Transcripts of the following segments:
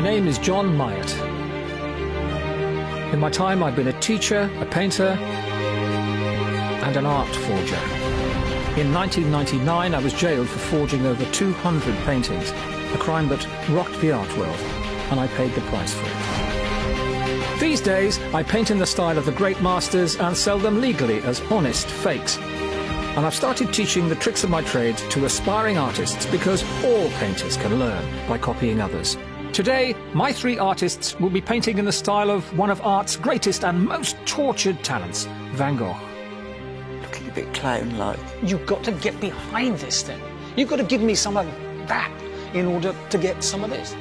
name is John Myatt. In my time, I've been a teacher, a painter, and an art forger. In 1999, I was jailed for forging over 200 paintings, a crime that rocked the art world, and I paid the price for it. These days, I paint in the style of the great masters and sell them legally as honest fakes. And I've started teaching the tricks of my trade to aspiring artists because all painters can learn by copying others. Today, my three artists will be painting in the style of one of art's greatest and most tortured talents, Van Gogh. Looking a bit clown-like. You've got to get behind this thing. You've got to give me some of that in order to get some of this.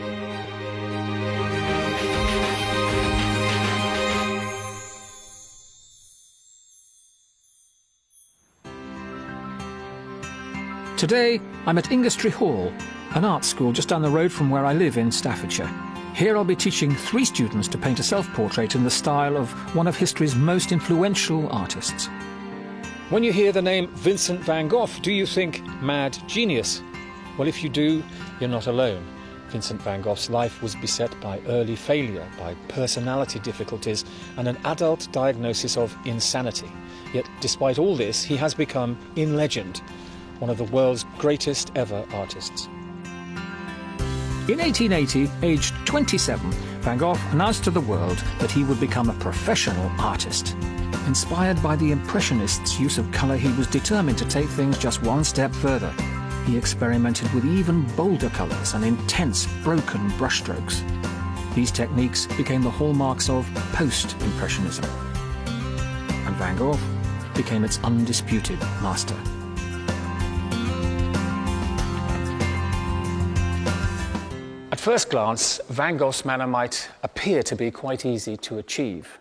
Today, I'm at Ingestry Hall, an art school just down the road from where I live in Staffordshire. Here I'll be teaching 3 students to paint a self-portrait in the style of one of history's most influential artists. When you hear the name Vincent van Gogh, do you think mad genius? Well, if you do, you're not alone. Vincent van Gogh's life was beset by early failure, by personality difficulties, and an adult diagnosis of insanity. Yet, despite all this, he has become, in legend, one of the world's greatest ever artists. In 1880, aged 27, Van Gogh announced to the world that he would become a professional artist. Inspired by the Impressionists' use of colour, he was determined to take things just one step further. He experimented with even bolder colours and intense, broken brushstrokes. These techniques became the hallmarks of post-Impressionism. And Van Gogh became its undisputed master. At first glance, Van Gogh's manner might appear to be quite easy to achieve.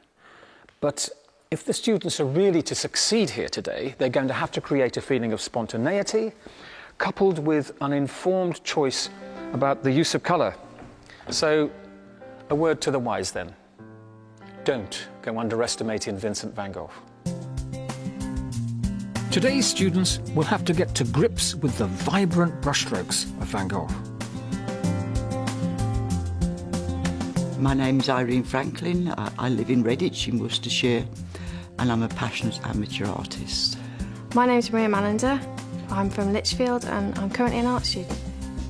But if the students are really to succeed here today, they're going to have to create a feeling of spontaneity, coupled with an informed choice about the use of colour. So, a word to the wise then. Don't go underestimating Vincent van Gogh. Today's students will have to get to grips with the vibrant brushstrokes of Van Gogh. My name's Irene Franklin. I live in Redditch in Worcestershire, and I'm a passionate amateur artist. My name's Maria Mallender. I'm from Lichfield and I'm currently an art student.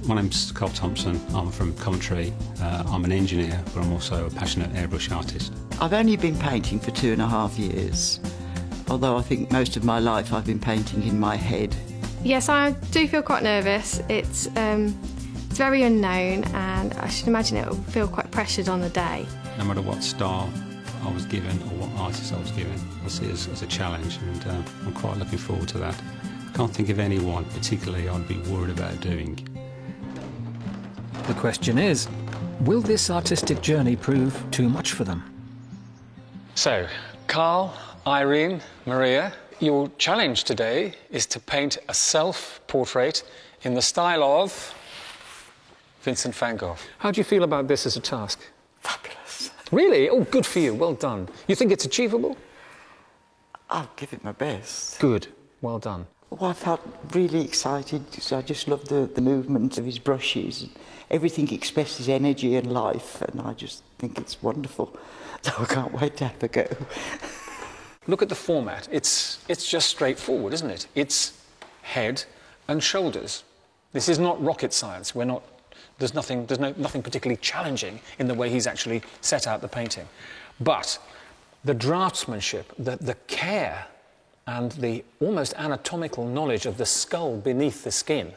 My name's Carl Thompson. I'm from Coventry. I'm an engineer, but I'm also a passionate airbrush artist. I've only been painting for 2.5 years, although I think most of my life I've been painting in my head. Yes, I do feel quite nervous. It's very unknown, and I should imagine it will feel quite pressured on the day. No matter what style I was given or what artist I was given, I see it as a challenge, and I'm quite looking forward to that. I can't think of anyone particularly I'd be worried about doing. The question is, will this artistic journey prove too much for them? So, Carl, Irene, Maria, your challenge today is to paint a self-portrait in the style of Vincent van Gogh. How do you feel about this as a task? Fabulous. Really? Oh, good for you. Well done. You think it's achievable? I'll give it my best. Good. Well done. Well, I felt really excited. So I just love the movement of his brushes. Everything expresses energy and life, and I just think it's wonderful. So I can't wait to have a go. Look at the format. It's just straightforward, isn't it? It's head and shoulders. This is not rocket science. There's nothing particularly challenging in the way he's actually set out the painting. But the draftsmanship, the care, and the almost anatomical knowledge of the skull beneath the skin,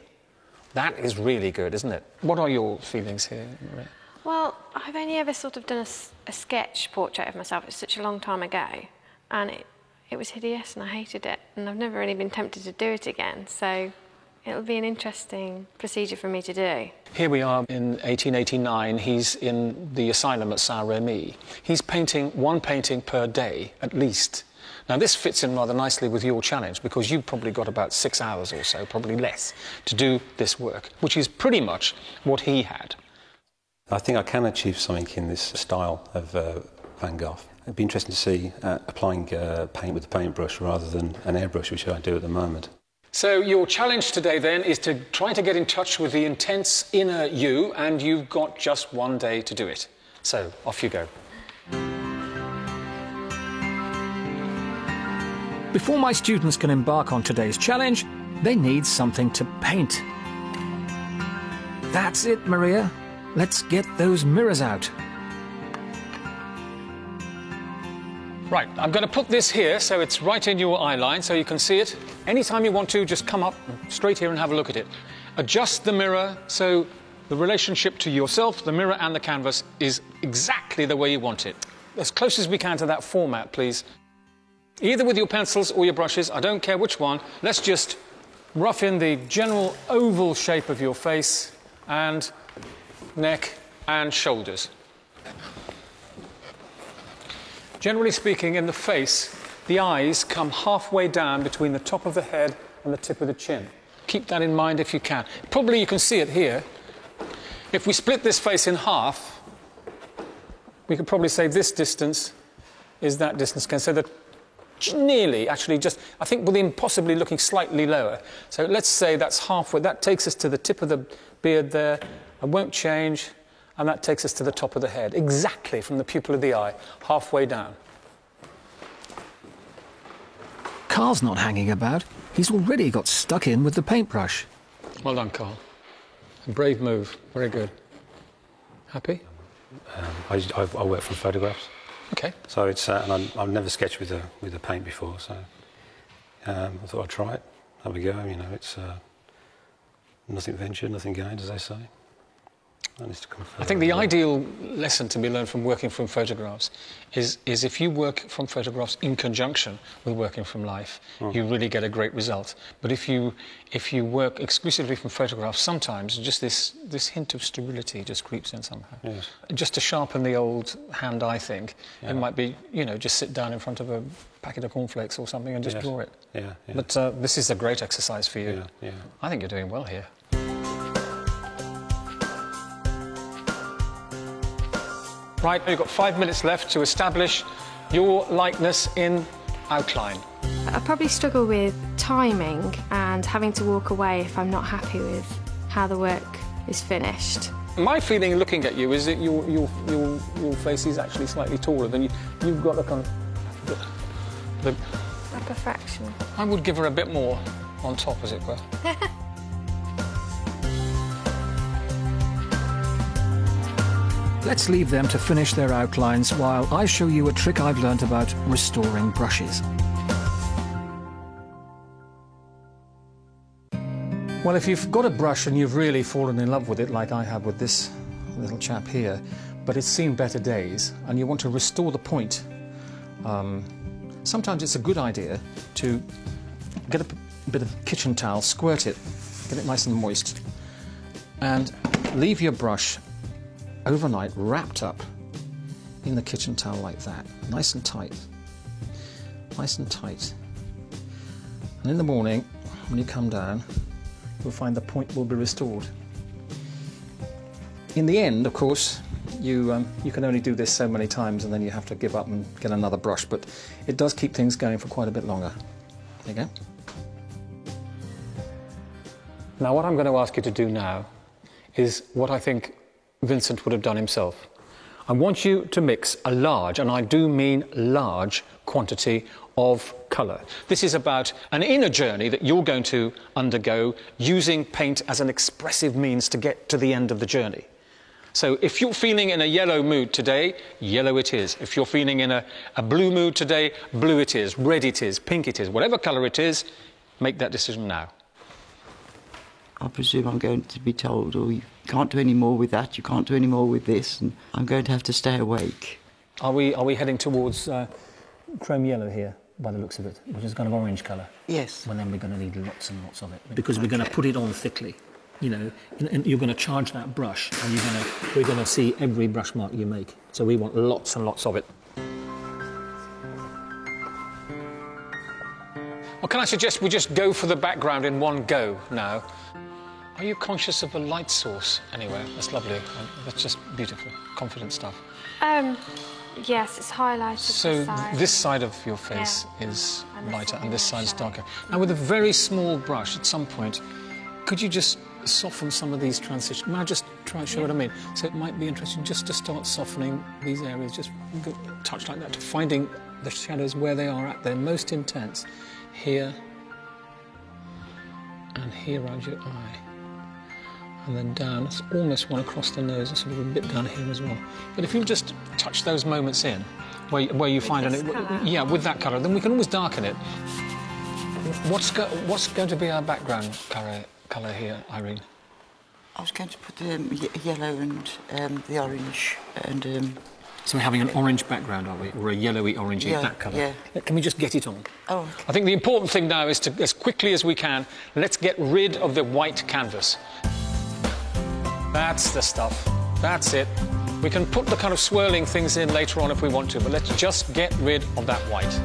that is really good, isn't it? What are your feelings here, Maria? Well, I've only ever sort of done a sketch portrait of myself. It's such a long time ago, and it was hideous and I hated it, and I've never really been tempted to do it again, so it'll be an interesting procedure for me to do. Here we are in 1889. He's in the asylum at Saint-Rémy. He's painting one painting per day, at least. Now, this fits in rather nicely with your challenge, because you've probably got about 6 hours or so, probably less, to do this work, which is pretty much what he had. I think I can achieve something in this style of Van Gogh. It'd be interesting to see applying paint with a paintbrush rather than an airbrush, which I do at the moment. So your challenge today then is to try to get in touch with the intense inner you, and you've got just one day to do it. So off you go. Before my students can embark on today's challenge, they need something to paint. That's it, Maria. Let's get those mirrors out. Right, I'm going to put this here so it's right in your eye line so you can see it. Anytime you want to, just come up straight here and have a look at it. Adjust the mirror so the relationship to yourself, the mirror and the canvas is exactly the way you want it. As close as we can to that format, please. Either with your pencils or your brushes, I don't care which one. Let's just rough in the general oval shape of your face and neck and shoulders. Generally speaking, in the face, the eyes come halfway down between the top of the head and the tip of the chin. Keep that in mind if you can. Probably you can see it here. If we split this face in half, we could probably say this distance is that distance again. So that nearly, actually just, I think within possibly looking slightly lower. So let's say that's halfway. That takes us to the tip of the beard there. I won't change. And that takes us to the top of the head, exactly from the pupil of the eye, halfway down. Carl's not hanging about. He's already got stuck in with the paintbrush. Well done, Carl. A brave move. Very good. Happy? I work from photographs. Okay. So it's and I've never sketched with a paint before, so I thought I'd try it. Have a go. You know, it's nothing ventured, nothing gained, as they say. I think the ideal lesson to be learned from working from photographs is if you work from photographs in conjunction with working from life, you really get a great result. But if you work exclusively from photographs, sometimes just this hint of sterility just creeps in somehow. Yes. Just to sharpen the old hand, I think, it might be, you know, just sit down in front of a packet of cornflakes or something and just draw it. Yeah, yeah. But this is a great exercise for you. Yeah, yeah. I think you're doing well here. Right, you've got 5 minutes left to establish your likeness in outline. I probably struggle with timing and having to walk away if I'm not happy with how the work is finished. My feeling looking at you is that your face is actually slightly taller than you. You've got a kind of... A perfection. I would give her a bit more on top, as it were. Let's leave them to finish their outlines while I show you a trick I've learnt about restoring brushes. Well, if you've got a brush and you've really fallen in love with it, like I have with this little chap here, but it's seen better days, and you want to restore the point, sometimes it's a good idea to get a bit of kitchen towel, squirt it, get it nice and moist, and leave your brush overnight wrapped up in the kitchen towel like that, nice and tight, nice and tight. And in the morning, when you come down, you'll find the point will be restored. In the end, of course, you can only do this so many times and then you have to give up and get another brush, but it does keep things going for quite a bit longer. There you go. Now, what I'm going to ask you to do now is what I think Vincent would have done himself. I want you to mix a large, and I do mean large, quantity of colour. This is about an inner journey that you're going to undergo using paint as an expressive means to get to the end of the journey. So if you're feeling in a yellow mood today, yellow it is. If you're feeling in a blue mood today, blue it is, red it is, pink it is, whatever colour it is, make that decision now. I presume I'm going to be told, oh, you can't do any more with that, you can't do any more with this, and I'm going to have to stay awake. Are we heading towards chrome yellow here, by the looks of it, which is kind of orange colour? Yes. Well, then we're going to need lots and lots of it, because we're going to put it on thickly, you know, and you're going to charge that brush, and we're going to see every brush mark you make. So we want lots and lots of it. Well, can I suggest we just go for the background in one go now? Are you conscious of a light source anywhere? That's lovely. That's just beautiful, confident stuff. Yes, it's highlighted. So this side of your face is lighter and this side is darker. Now with a very small brush at some point, could you just soften some of these transitions? May I just try and show what I mean? So it might be interesting just to start softening these areas, just go, touch like that, to finding the shadows where they are at their most intense. Here and here around your eye. And then down, it's almost one across the nose, and sort of a bit down here as well. But if you just touch those moments in, where you find it, yeah, with that colour, then we can always darken it. What's going to be our background colour here, Irene? I was going to put the yellow and the orange and... So we're having an orange background, are we? Or a yellowy, orangey, that colour? Yeah. Can we just get it on? Oh, okay. I think the important thing now is to, as quickly as we can, let's get rid of the white canvas. That's the stuff. That's it. We can put the kind of swirling things in later on if we want to, but let's just get rid of that white.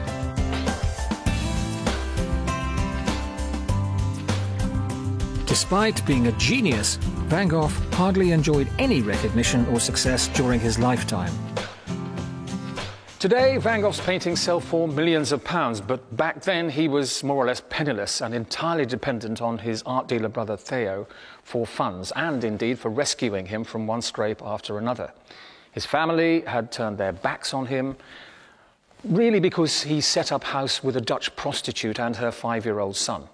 Despite being a genius, Van Gogh hardly enjoyed any recognition or success during his lifetime. Today, Van Gogh's paintings sell for millions of pounds, but back then he was more or less penniless and entirely dependent on his art dealer brother Theo for funds and indeed for rescuing him from one scrape after another. His family had turned their backs on him, really because he set up house with a Dutch prostitute and her 5-year-old son.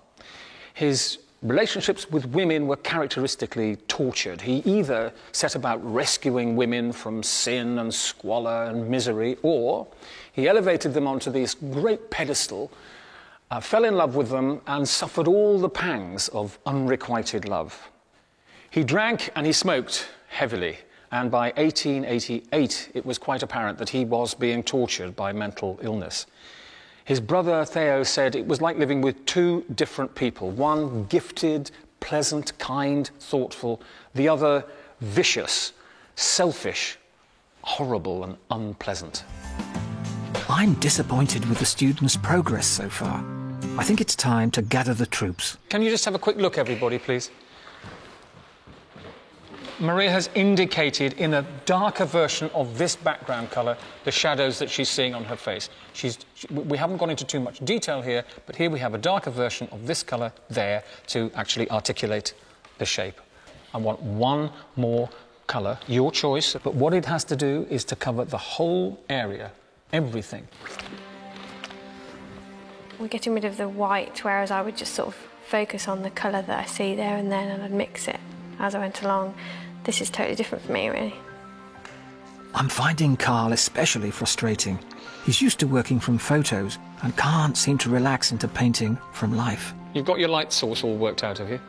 His relationships with women were characteristically tortured. He either set about rescuing women from sin and squalor and misery, or he elevated them onto this great pedestal, fell in love with them, and suffered all the pangs of unrequited love. He drank and he smoked heavily, and by 1888 it was quite apparent that he was being tortured by mental illness. His brother Theo said it was like living with two different people, one gifted, pleasant, kind, thoughtful, the other vicious, selfish, horrible and unpleasant. I'm disappointed with the students' progress so far. I think it's time to gather the troops. Can you just have a quick look, everybody, please? Maria has indicated in a darker version of this background colour the shadows that she's seeing on her face. We haven't gone into too much detail here, but here we have a darker version of this colour there to actually articulate the shape. I want one more colour, your choice, but what it has to do is to cover the whole area, everything. We're getting rid of the white, whereas I would just sort of focus on the colour that I see there and then, and I'd mix it as I went along. This is totally different for me, really. I'm finding Carl especially frustrating. He's used to working from photos and can't seem to relax into painting from life. You've got your light source all worked out, have you?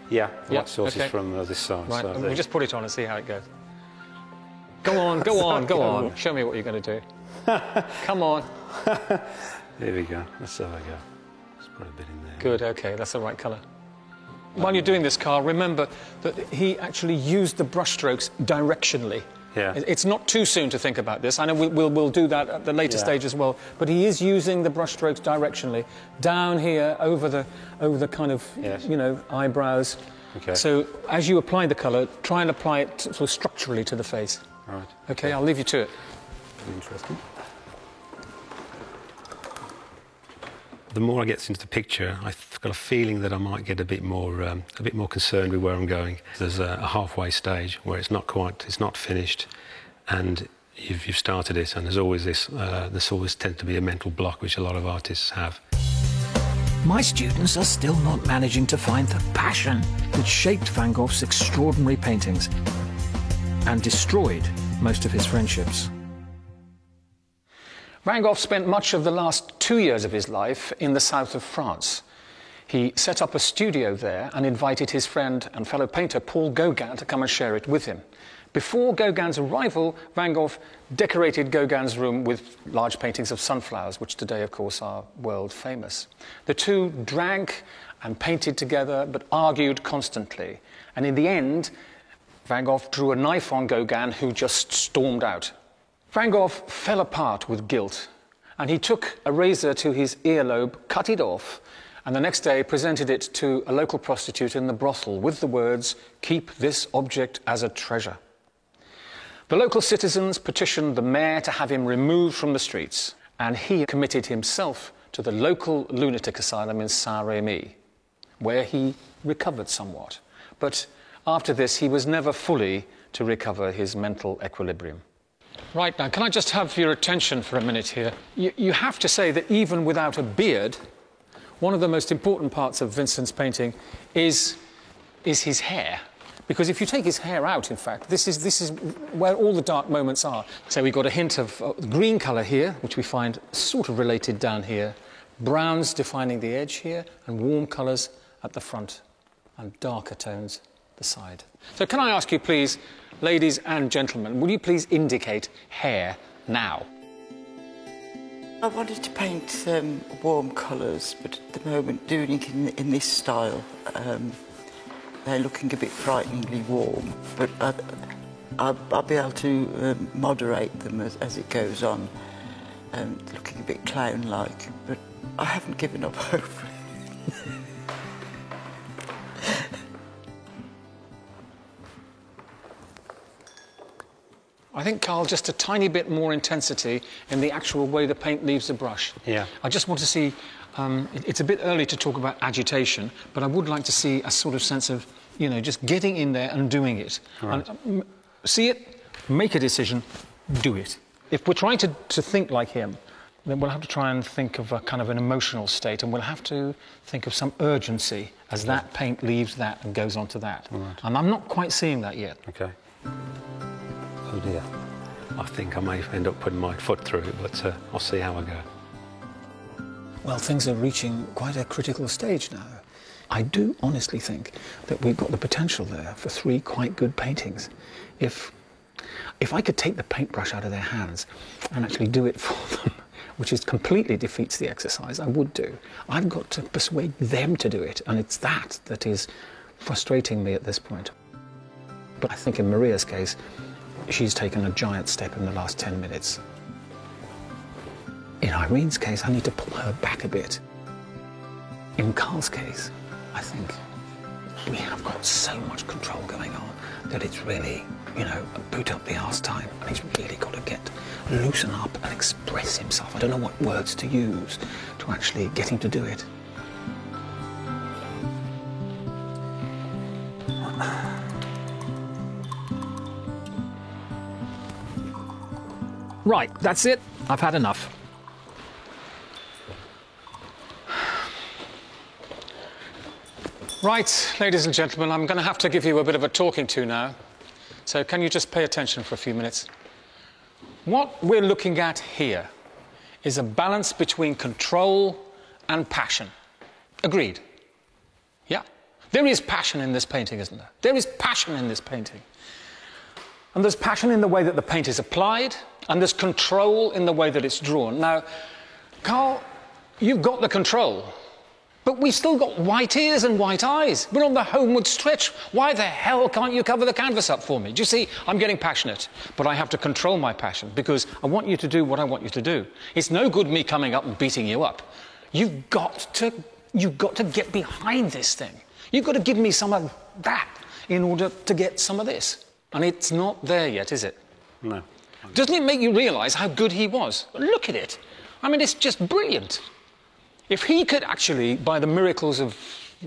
Yeah, the light source is from this side. Right, so we'll just put it on and see how it goes. Go on, go on, go on. Show me what you're going to do. Come on. There we go. Let's have a go. Let's put a bit in there. Good, OK, that's the right colour. While you're doing this, Carl, remember that he actually used the brushstrokes directionally. Yeah. It's not too soon to think about this. I know we'll do that at the later stage as well. But he is using the brushstrokes directionally down here over the kind of you know, eyebrows. Okay. So as you apply the colour, try and apply it sort of structurally to the face. All right. Okay, I'll leave you to it. Interesting. The more I get into the picture, I've got a feeling that I might get a bit more concerned with where I'm going. There's a halfway stage where it's not finished, and you've started it, and there's always this always tends to be a mental block which a lot of artists have. My students are still not managing to find the passion that shaped Van Gogh's extraordinary paintings and destroyed most of his friendships. Van Gogh spent much of the last 2 years of his life in the south of France. He set up a studio there and invited his friend and fellow painter Paul Gauguin to come and share it with him. Before Gauguin's arrival, Van Gogh decorated Gauguin's room with large paintings of sunflowers, which today, of course, are world famous. The two drank and painted together, but argued constantly. And in the end, Van Gogh drew a knife on Gauguin, who just stormed out. Van Gogh fell apart with guilt, and he took a razor to his earlobe, cut it off, and the next day presented it to a local prostitute in the brothel with the words, "Keep this object as a treasure." The local citizens petitioned the mayor to have him removed from the streets, and he committed himself to the local lunatic asylum in Saint-Rémy, where he recovered somewhat. But after this, he was never fully to recover his mental equilibrium. Right, now, can I just have your attention for a minute here? You have to say that even without a beard, one of the most important parts of Vincent's painting is his hair. Because if you take his hair out, in fact, this is where all the dark moments are. So we've got a hint of green colour here, which we find sort of related down here, browns defining the edge here, and warm colours at the front, and darker tones the side. So can I ask you, please, ladies and gentlemen, will you please indicate hair now? I wanted to paint warm colours, but at the moment doing it in this style, they're looking a bit frighteningly warm, but I'll be able to moderate them as it goes on, looking a bit clown-like, but I haven't given up hope. I think, Carl, just a tiny bit more intensity in the actual way the paint leaves the brush. Yeah. I just want to see, it's a bit early to talk about agitation, but I would like to see a sort of sense of, you know, just getting in there and doing it. Right. And, see it, make a decision, do it. If we're trying to think like him, then we'll have to try and think of a kind of an emotional state, and we'll have to think of some urgency as that paint leaves that and goes on to that. Right. And I'm not quite seeing that yet. Okay. Oh dear. I think I may end up putting my foot through it, but I'll see how I go. Well, things are reaching quite a critical stage now. I do honestly think that we've got the potential there for 3 quite good paintings. If I could take the paintbrush out of their hands and actually do it for them, which completely defeats the exercise, I would do. I've got to persuade them to do it, and it's that is frustrating me at this point. But I think in Maria's case, she's taken a giant step in the last 10 minutes. In Irene's case, I need to pull her back a bit. In Carl's case, I think we have got so much control going on that it's really, you know, boot up the arse time, and he's really got to loosen up and express himself. I don't know what words to use to actually get him to do it. Right, that's it. I've had enough. Right, ladies and gentlemen, I'm going to have to give you a bit of a talking to now. So can you just pay attention for a few minutes? What we're looking at here is a balance between control and passion. Agreed? Yeah. There is passion in this painting, isn't there? There is passion in this painting. And there's passion in the way that the paint is applied, and there's control in the way that it's drawn. Now, Carl, you've got the control, but we've still got white ears and white eyes. We're on the homeward stretch. Why the hell can't you cover the canvas up for me? Do you see, I'm getting passionate, but I have to control my passion because I want you to do what I want you to do. It's no good me coming up and beating you up. You've got to get behind this thing. You've got to give me some of that in order to get some of this. And it's not there yet, is it? No. Doesn't it make you realise how good he was? Look at it. I mean, it's just brilliant. If he could actually, by the miracles of,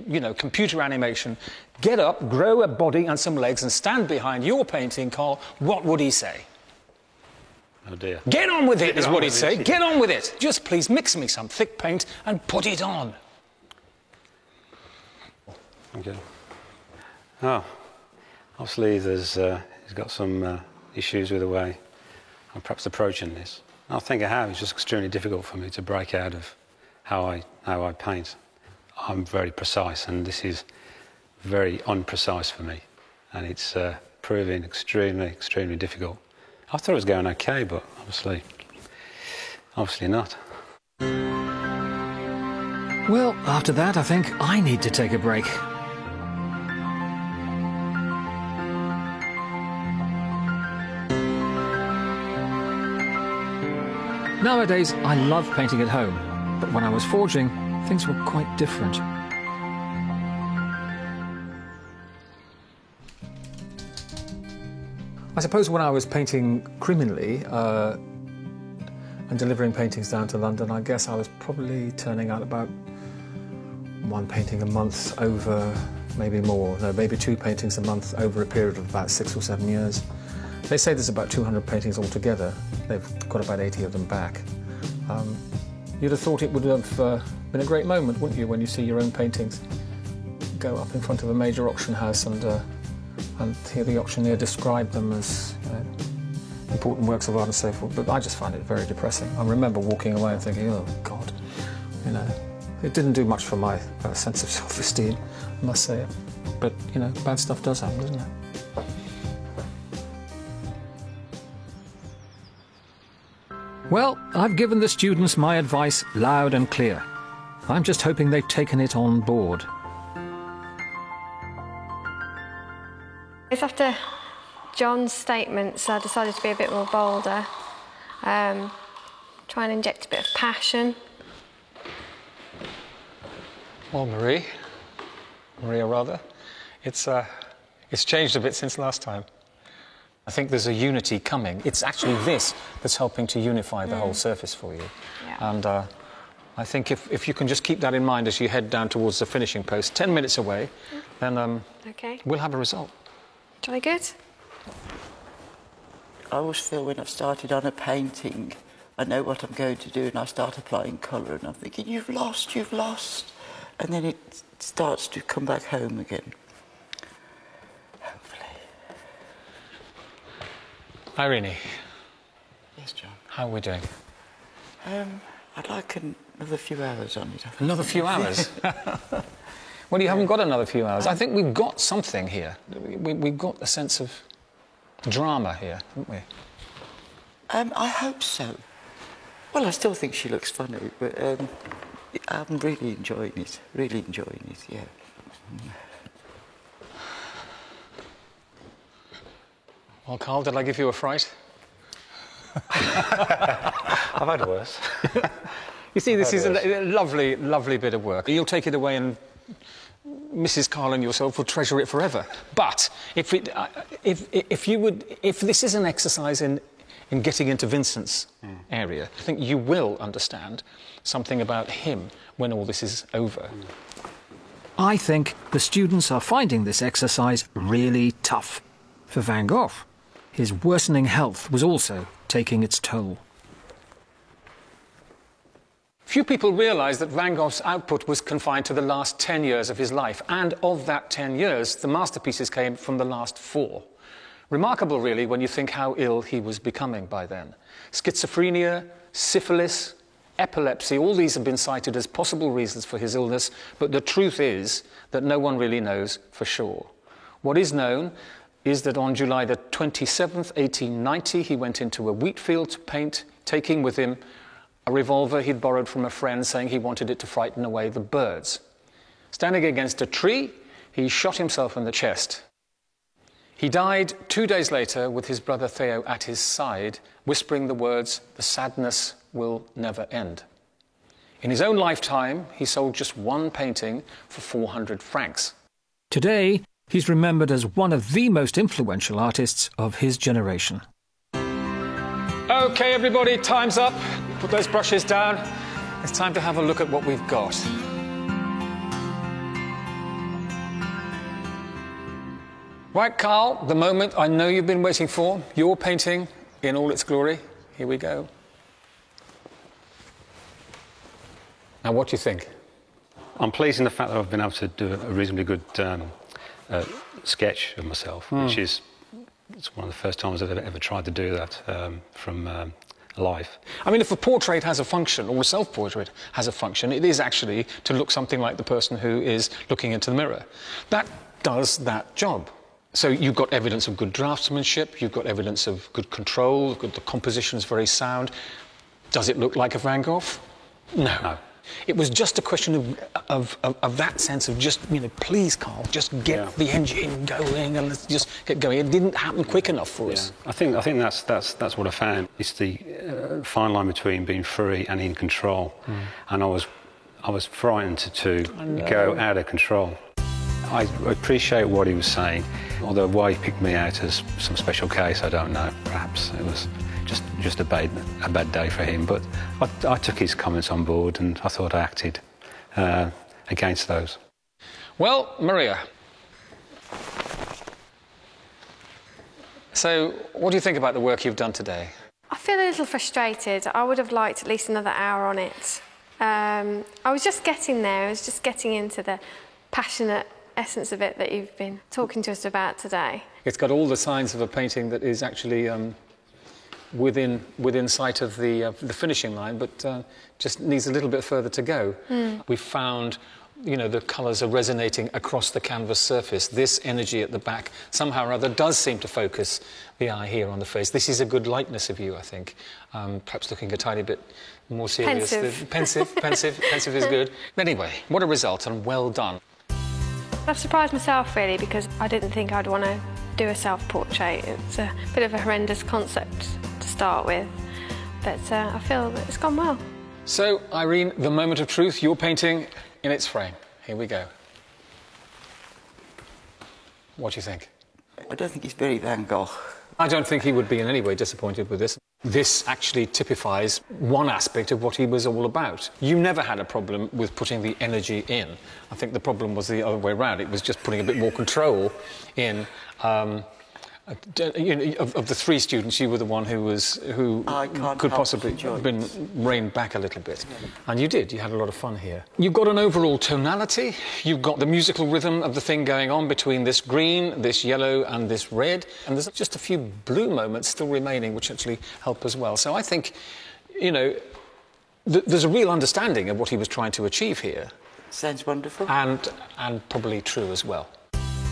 you know, computer animation, get up, grow a body and some legs and stand behind your painting, Carl, what would he say? Oh dear. Get on with it, is what he'd say. Get on with it. Just please mix me some thick paint and put it on. Okay. Oh, obviously he's got some issues with the way I'm perhaps approaching this. I think I have. It's just extremely difficult for me to break out of how I paint. I'm very precise, and this is very unprecise for me, and it's proving extremely difficult. I thought it was going okay, but obviously not. Well, after that, I think I need to take a break. Nowadays, I love painting at home, but when I was forging, things were quite different. I suppose when I was painting criminally and delivering paintings down to London, I guess I was probably turning out about one painting a month over, maybe more, no, maybe 2 paintings a month over a period of about 6 or 7 years. They say there's about 200 paintings altogether. They've got about 80 of them back. You'd have thought it would have been a great moment, wouldn't you, when you see your own paintings go up in front of a major auction house and hear the auctioneer describe them as important works of art and so forth. But I just find it very depressing. I remember walking away and thinking, oh, God, you know, it didn't do much for my sense of self-esteem, I must say it. But, you know, bad stuff does happen, doesn't it? Well, I've given the students my advice loud and clear. I'm just hoping they've taken it on board. It's after John's statements I decided to be a bit more bolder, try and inject a bit of passion. Well, Maria rather, it's changed a bit since last time. I think there's a unity coming. It's actually this that's helping to unify the whole surface for you. Yeah. And I think if you can just keep that in mind as you head down towards the finishing post, 10 minutes away, then Okay. we'll have a result. Jolly good. I always feel when I've started on a painting, I know what I'm going to do and I start applying colour and I'm thinking, you've lost. And then it starts to come back home again. Hopefully. Irene. Yes, John. How are we doing? I'd like another few hours on it. Another few hours? Well, you haven't got another few hours. I think we've got something here. We've got a sense of drama here, haven't we? I hope so. Well, I still think she looks funny, but I'm really enjoying it. Really enjoying it, yeah. Well, Carl, did I give you a fright? I've had worse. You see, this is a lovely, lovely bit of work. You'll take it away and Mrs. Carl and yourself will treasure it forever. But if this is an exercise in getting into Vincent's area, I think you will understand something about him when all this is over. I think the students are finding this exercise really tough. For Van Gogh, his worsening health was also taking its toll. Few people realise that Van Gogh's output was confined to the last 10 years of his life, and of that 10 years, the masterpieces came from the last 4. Remarkable, really, when you think how ill he was becoming by then. Schizophrenia, syphilis, epilepsy, all these have been cited as possible reasons for his illness, but the truth is that no one really knows for sure. What is known is that on July the 27th, 1890, he went into a wheat field to paint, taking with him a revolver he'd borrowed from a friend, saying he wanted it to frighten away the birds. Standing against a tree, he shot himself in the chest. He died 2 days later with his brother Theo at his side, whispering the words, "The sadness will never end." In his own lifetime, he sold just 1 painting for 400 francs. Today, he's remembered as one of the most influential artists of his generation. OK, everybody, time's up. Put those brushes down. It's time to have a look at what we've got. Right, Carl, the moment I know you've been waiting for, your painting in all its glory. Here we go. Now, what do you think? I'm pleased in the fact that I've been able to do a reasonably good sketch of myself, which is it's one of the first times I've ever tried to do that from life. I mean, if a portrait has a function, or a self-portrait has a function, it is actually to look something like the person who is looking into the mirror. That does that job. So you've got evidence of good draftsmanship, you've got evidence of good control, the composition is very sound. Does it look like a Van Gogh? No. It was just a question of that sense of just, you know, please, Carl, just get the engine going and let's just get going. It didn't happen quick enough for us. I think that's what I found. It's the fine line between being free and in control. And I was frightened to go out of control. I appreciate what he was saying, although why he picked me out as some special case, I don't know. Perhaps it was just a bad day for him, but I took his comments on board and I thought I acted against those. Well, Maria, so what do you think about the work you've done today? I feel a little frustrated. I would have liked at least another hour on it. I was just getting there. I was just getting into the passionate essence of it that you've been talking to us about today. It's got all the signs of a painting that is actually within sight of the finishing line, but just needs a little bit further to go. We've found, you know, the colours are resonating across the canvas surface. This energy at the back somehow or other does seem to focus the eye here on the face. This is a good likeness of you, I think. Perhaps looking a tiny bit more serious. Pensive is good. Anyway, what a result, and well done. I've surprised myself really, because I didn't think I'd want to do a self-portrait. It's a bit of a horrendous concept to start with, but I feel that it's gone well. So, Irene, the moment of truth, your painting in its frame. Here we go. What do you think? I don't think it's very Van Gogh. I don't think he would be in any way disappointed with this. This actually typifies one aspect of what he was all about. You never had a problem with putting the energy in. I think the problem was the other way around. It was just putting a bit more control in. You know, of the three students, you were the one who could possibly have been reined back a little bit. And you did. You had a lot of fun here. You've got an overall tonality. You've got the musical rhythm of the thing going on between this green, this yellow and this red. And there's just a few blue moments still remaining, which actually help as well. So I think, you know, there's a real understanding of what he was trying to achieve here. Sounds wonderful. And probably true as well.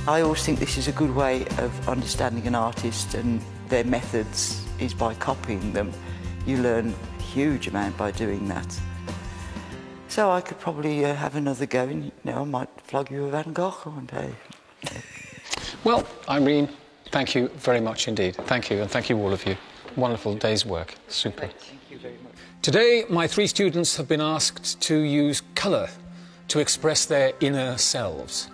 I always think this is a good way of understanding an artist and their methods is by copying them. You learn a huge amount by doing that. So I could probably have another go and, you know, I might flog you a Van Gogh one day. Well, Irene, thank you very much indeed. Thank you, and thank you all of you. Wonderful day's work. Super. Thank you very much. Today, my three students have been asked to use colour to express their inner selves.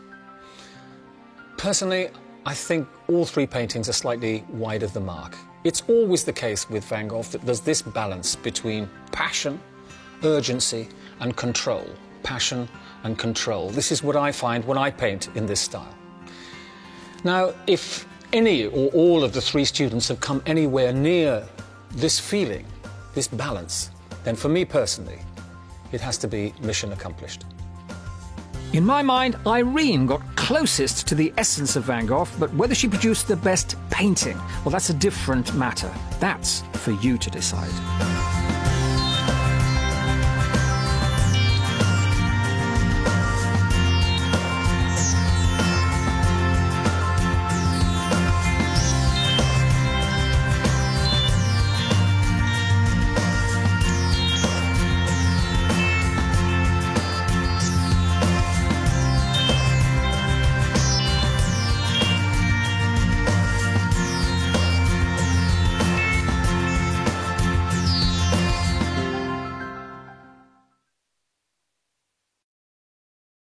Personally, I think all three paintings are slightly wide of the mark. It's always the case with Van Gogh that there's this balance between passion, urgency and control. Passion and control. This is what I find when I paint in this style. Now, if any or all of the three students have come anywhere near this feeling, this balance, then for me personally, it has to be mission accomplished. In my mind, Irene got closest to the essence of Van Gogh, but whether she produced the best painting, well, that's a different matter. That's for you to decide.